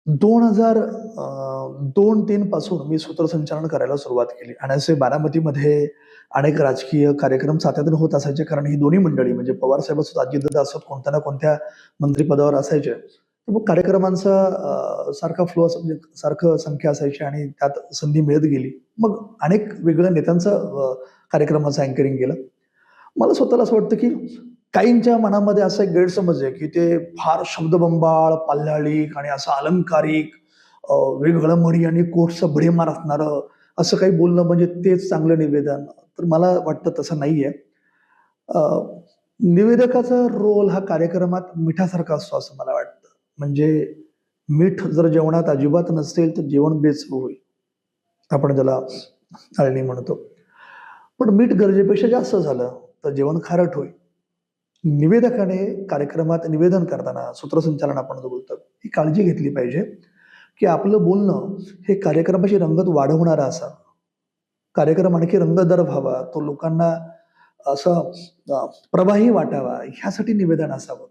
2002-3 पासून मी सूत्रसंचालन करायला सुरुवात केली आणि असे बारामतीमध्ये अनेक राजकीय कार्यक्रम सातत्याने होत असायचे. कारण ही दोन्ही मंडळी म्हणजे पवारसाहेब असोत, अजितदादा असोत, कोणत्या ना कोणत्या मंत्रिपदावर असायचे. तर मग कार्यक्रमांचा सारखा फ्लो असं म्हणजे सारखं संख्या असायची आणि त्यात संधी मिळत गेली. मग अनेक वेगवेगळ्या नेत्यांचं कार्यक्रमाचं अँकरिंग केलं. मला स्वतःला असं वाटतं, की काहींच्या मनामध्ये असा एक गैरसमज आहे, की ते फार शब्दबंबाळ, पाल्हाळिक आणि असं अलंकारिक वेगवेगळ्या म्हणी आणि कोट्सचा भडीमार असणारं असं काही बोलणं म्हणजे तेच चांगलं निवेदन. तर मला वाटतं तसं नाहीये. अ, निवेदकाचा रोल हा कार्यक्रमात मिठासारखा असतो असं मला वाटतं. म्हणजे मीठ जर जेवणात अजिबात नसेल, तर जेवण बेचव होईल. आपण त्याला अळणी म्हणतो. पण मीठ गरजेपेक्षा जास्त झालं, तर जेवण खारट होईल. निवेदकाने कार्यक्रमात निवेदन करताना सूत्रसंचालन आपण जो बोलतो, ही काळजी घेतली पाहिजे, की आपलं बोलणं हे कार्यक्रमाची रंगत वाढवणारं असावं. कार्यक्रम आणखी रंगतदार व्हावा, तो लोकांना असं प्रवाही वाटावा, ह्यासाठी निवेदन असावं.